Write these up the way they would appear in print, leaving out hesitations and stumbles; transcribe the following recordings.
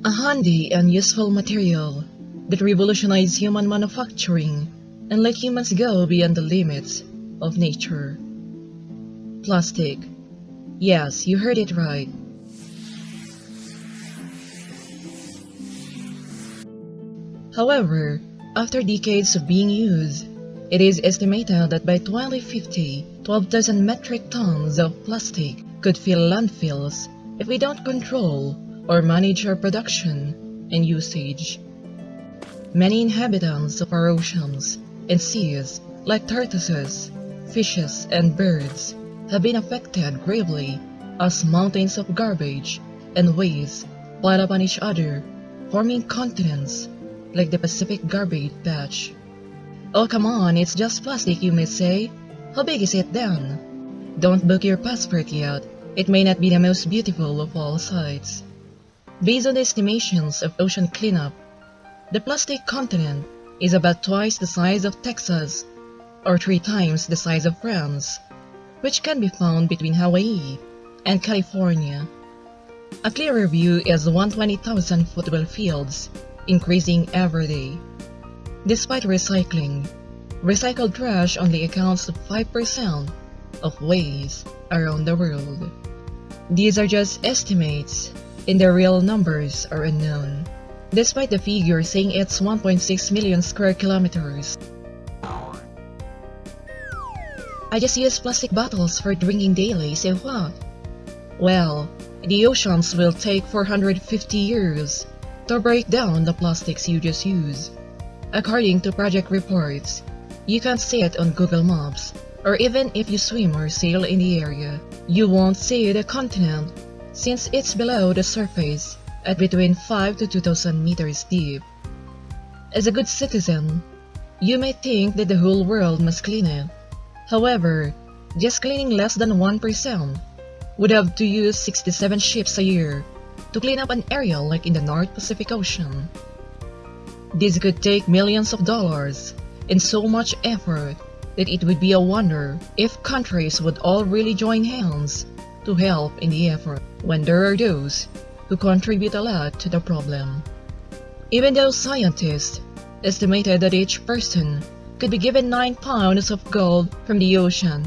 A handy and useful material that revolutionized human manufacturing and let humans go beyond the limits of nature. Plastic. Yes, you heard it right. However, after decades of being used, it is estimated that by 2050, 12,000 metric tons of plastic could fill landfills if we don't control or manage our production and usage. Many inhabitants of our oceans and seas, like tortoises, fishes, and birds, have been affected gravely as mountains of garbage and waste pile upon each other, forming continents like the Pacific Garbage Patch. Oh come on, it's just plastic, you may say. How big is it then? Don't book your passport yet. It may not be the most beautiful of all sights. Based on the estimations of ocean cleanup, the plastic continent is about twice the size of Texas, or 3 times the size of France, which can be found between Hawaii and California. A clearer view is 120,000 football fields, increasing every day. Despite recycling, recycled trash only accounts for 5% of waste around the world. These are just estimates, and the real numbers are unknown, despite the figure saying it's 1.6 million square kilometers. I just use plastic bottles for drinking daily, so what? Well, the oceans will take 450 years to break down the plastics you just used. According to project reports, you can't see it on Google Maps, or even if you swim or sail in the area, you won't see the continent since it's below the surface at between 5 to 2,000 meters deep. As a good citizen, you may think that the whole world must clean it. However, just cleaning less than 1% would have to use 67 ships a year to clean up an area like in the North Pacific Ocean. This could take millions of dollars and so much effort that it would be a wonder if countries would all really join hands to help in the effort when there are those who contribute a lot to the problem. Even though scientists estimated that each person could be given 9 pounds of gold from the ocean,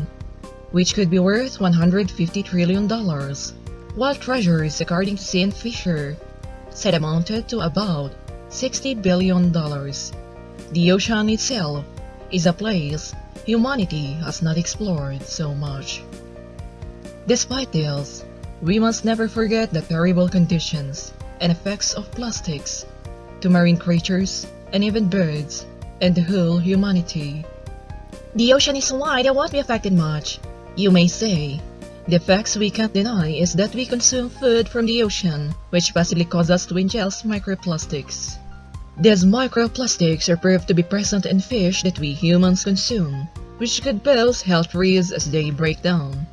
which could be worth $150 trillion, while treasures, according to Fionn Ferriera, said amounted to about $60 billion. The ocean itself is a place humanity has not explored so much. Despite this, we must never forget the terrible conditions and effects of plastics to marine creatures and even birds and the whole humanity. The ocean is wide and won't be affected much, you may say. The facts we can't deny is that we consume food from the ocean, which possibly causes us to ingest microplastics. These microplastics are proved to be present in fish that we humans consume, which could pose health risks as they break down.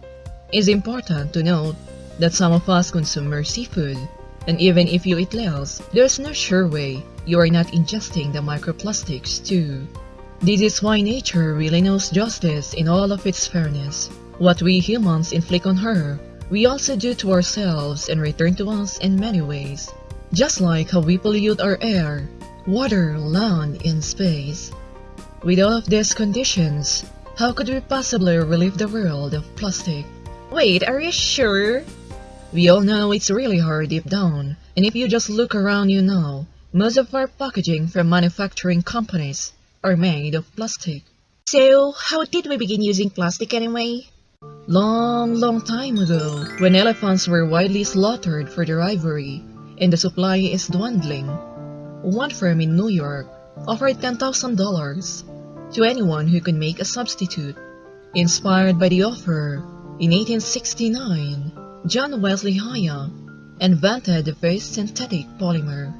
It's important to note that some of us consume more seafood, and even if you eat less, there's no sure way you are not ingesting the microplastics too. This is why nature really knows justice in all of its fairness. What we humans inflict on her, we also do to ourselves and return to us in many ways. Just like how we pollute our air, water, land, and space. With all of these conditions, how could we possibly relieve the world of plastic? Wait, are you sure? We all know it's really hard deep down, and if you just look around you know, most of our packaging from manufacturing companies are made of plastic. So, how did we begin using plastic anyway? Long time ago, when elephants were widely slaughtered for their ivory, and the supply is dwindling, one firm in New York offered $10,000 to anyone who could make a substitute. Inspired by the offer, in 1869, John Wesley Hyatt invented the first synthetic polymer,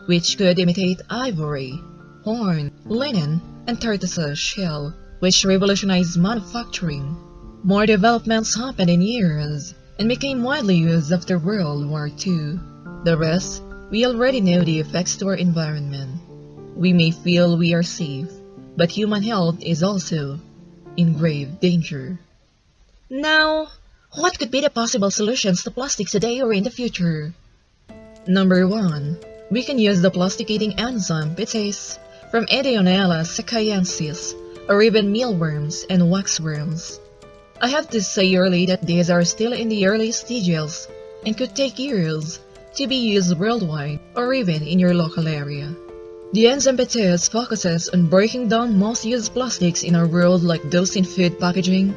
which could imitate ivory, horn, linen, and tortoise shell, which revolutionized manufacturing. More developments happened in years and became widely used after World War II. The rest, we already know the effects to our environment. We may feel we are safe, but human health is also in grave danger. Now, what could be the possible solutions to plastics today or in the future? Number 1. We can use the plastic-eating enzyme Bittase from Edeonella sakaiensis, or even mealworms and waxworms. I have to say early that these are still in the early stages and could take years to be used worldwide or even in your local area. The enzyme Bittase focuses on breaking down most used plastics in our world, like those in food packaging,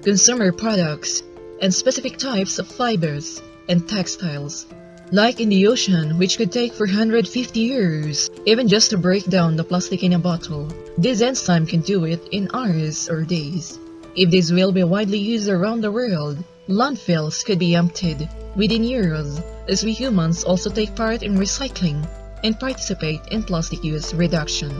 consumer products, and specific types of fibers and textiles. Like in the ocean, which could take 450 years, even just to break down the plastic in a bottle. This enzyme can do it in hours or days. If this will be widely used around the world, landfills could be emptied within years, as we humans also take part in recycling and participate in plastic use reduction.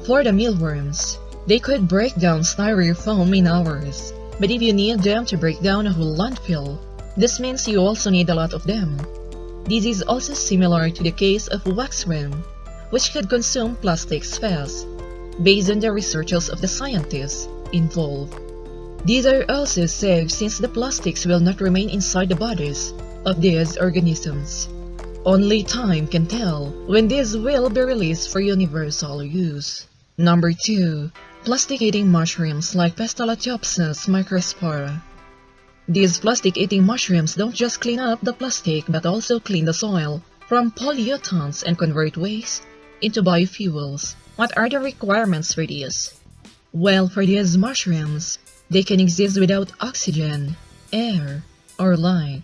For the mealworms, they could break down styrofoam in hours, but if you need them to break down a whole landfill, this means you also need a lot of them. This is also similar to the case of waxworm, which could consume plastics fast, based on the researches of the scientists involved. These are also safe since the plastics will not remain inside the bodies of these organisms. Only time can tell when these will be released for universal use. Number 2. Plastic-eating mushrooms like Pestaloteuthis microspora. These plastic-eating mushrooms don't just clean up the plastic but also clean the soil from pollutants and convert waste into biofuels. What are the requirements for these? Well, for these mushrooms, they can exist without oxygen, air, or light.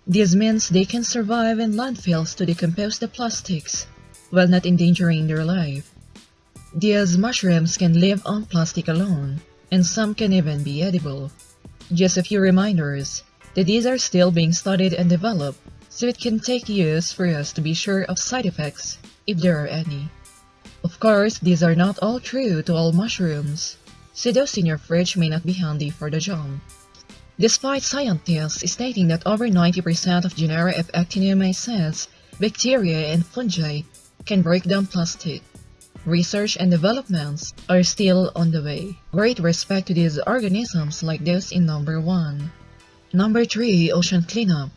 This means they can survive in landfills to decompose the plastics while not endangering their life. These mushrooms can live on plastic alone, and some can even be edible. Just a few reminders that these are still being studied and developed, so it can take years for us to be sure of side effects, if there are any. Of course, these are not all true to all mushrooms, so those in your fridge may not be handy for the job. Despite scientists stating that over 90% of genera of actinomycetes, bacteria, and fungi can break down plastic, research and developments are still on the way. Great respect to these organisms like those in number 1. Number 3. Ocean Cleanup.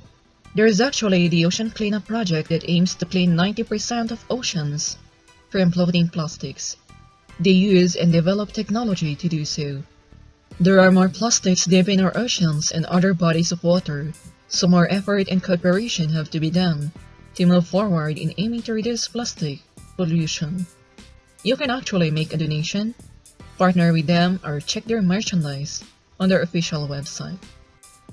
There is actually the Ocean Cleanup project that aims to clean 90% of oceans from floating plastics. They use and develop technology to do so. There are more plastics deep in our oceans and other bodies of water, so more effort and cooperation have to be done to move forward in aiming to reduce plastic pollution. You can actually make a donation, partner with them, or check their merchandise on their official website.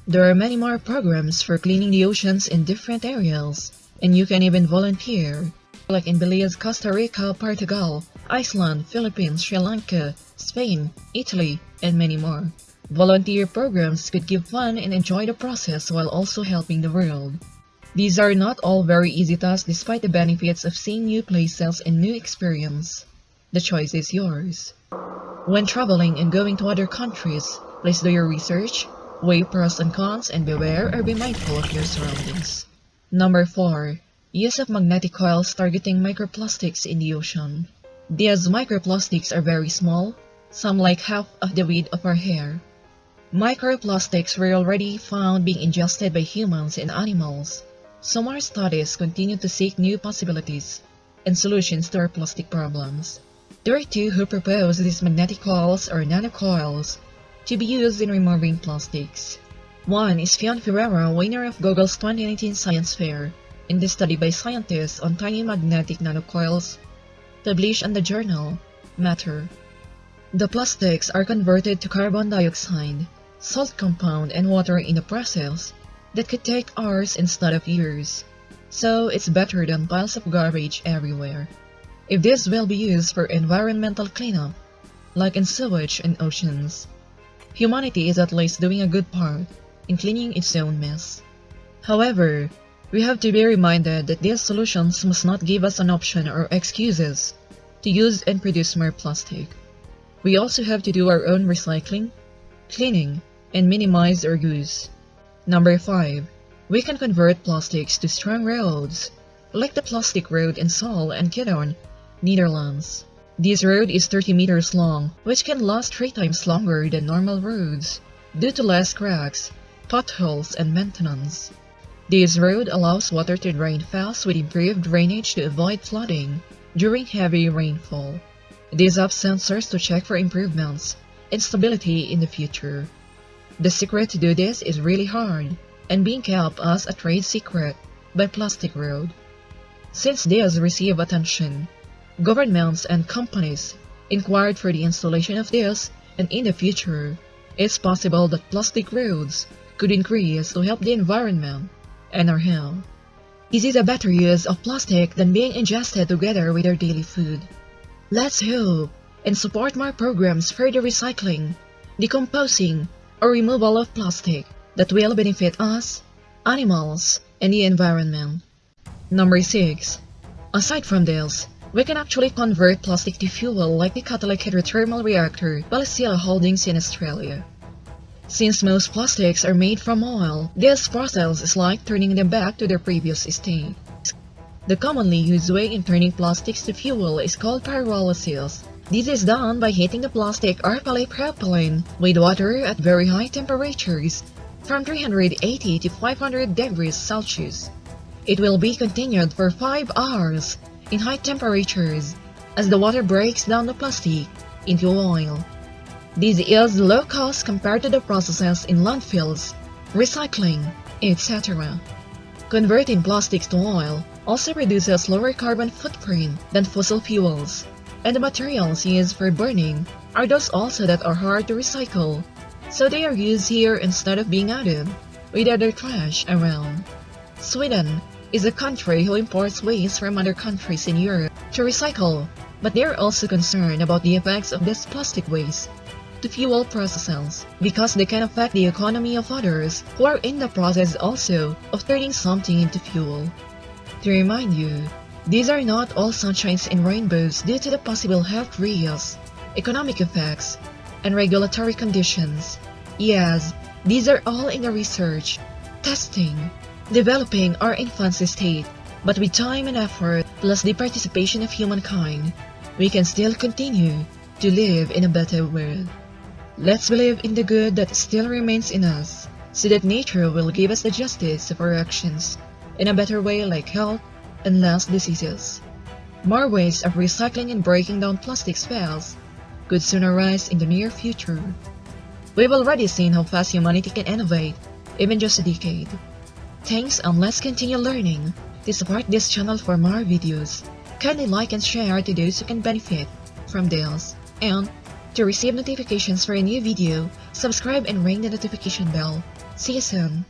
There are many more programs for cleaning the oceans in different areas, and you can even volunteer, like in Belize, Costa Rica, Portugal, Iceland, Philippines, Sri Lanka, Spain, Italy, and many more. Volunteer programs could give fun and enjoy the process while also helping the world. These are not all very easy tasks despite the benefits of seeing new places and new experience. The choice is yours. When traveling and going to other countries, please do your research, weigh pros and cons, and beware or be mindful of your surroundings. Number 4. Use of magnetic coils targeting microplastics in the ocean. These microplastics are very small, some like half of the width of our hair. Microplastics were already found being ingested by humans and animals, so more studies continue to seek new possibilities and solutions to our plastic problems. There are two who propose these magnetic coils or nanocoils to be used in removing plastics. One is Fionn Ferriera, winner of Google's 2019 Science Fair, in the study by scientists on tiny magnetic nanocoils, published in the journal Matter. The plastics are converted to carbon dioxide, salt compound, and water in a process that could take hours instead of years, so it's better than piles of garbage everywhere. If this will be used for environmental cleanup, like in sewage and oceans, humanity is at least doing a good part in cleaning its own mess. However, we have to be reminded that these solutions must not give us an option or excuses to use and produce more plastic. We also have to do our own recycling, cleaning, and minimize our use. Number 5. We can convert plastics to strong roads, like the plastic road in Seoul and Kidon, Netherlands. This road is 30 meters long, which can last 3 times longer than normal roads, due to less cracks, potholes, and maintenance. This road allows water to drain fast with improved drainage to avoid flooding during heavy rainfall. These have sensors to check for improvements and stability in the future. The secret to do this is really hard and being kept as a trade secret by Plastic Road. Since this received attention, governments and companies inquired for the installation of this, and in the future, it's possible that plastic roads could increase to help the environment and our health. This is a better use of plastic than being ingested together with our daily food. Let's hope and support more programs for the recycling, decomposing, or removal of plastic that will benefit us, animals, and the environment. Number 6. Aside from this, we can actually convert plastic to fuel like the catalytic hydrothermal reactor Palestilla Holdings in Australia. Since most plastics are made from oil, this process is like turning them back to their previous state. The commonly used way in turning plastics to fuel is called pyrolysis. This is done by heating the plastic or polypropylene with water at very high temperatures, from 380 to 500 degrees Celsius. It will be continued for 5 hours in high temperatures as the water breaks down the plastic into oil. This is low cost compared to the processes in landfills, recycling, etc. Converting plastics to oil also reduces lower carbon footprint than fossil fuels, and the materials used for burning are those also that are hard to recycle, so they are used here instead of being added with other trash around. Sweden is a country who imports waste from other countries in Europe to recycle, but they are also concerned about the effects of this plastic waste to fuel processes because they can affect the economy of others who are in the process also of turning something into fuel. To remind you, these are not all sunshines and rainbows due to the possible health risks, economic effects, and regulatory conditions. Yes, these are all in the research, testing, developing our infancy state, but with time and effort plus the participation of humankind, we can still continue to live in a better world. Let's believe in the good that still remains in us, so that nature will give us the justice of our actions in a better way like health and less diseases. More ways of recycling and breaking down plastics fails could soon arise in the near future. We've already seen how fast humanity can innovate, even just a decade. Thanks, and let's continue learning. To support this channel for more videos, kindly like and share to those who can benefit from this. And to receive notifications for a new video, subscribe and ring the notification bell. See you soon.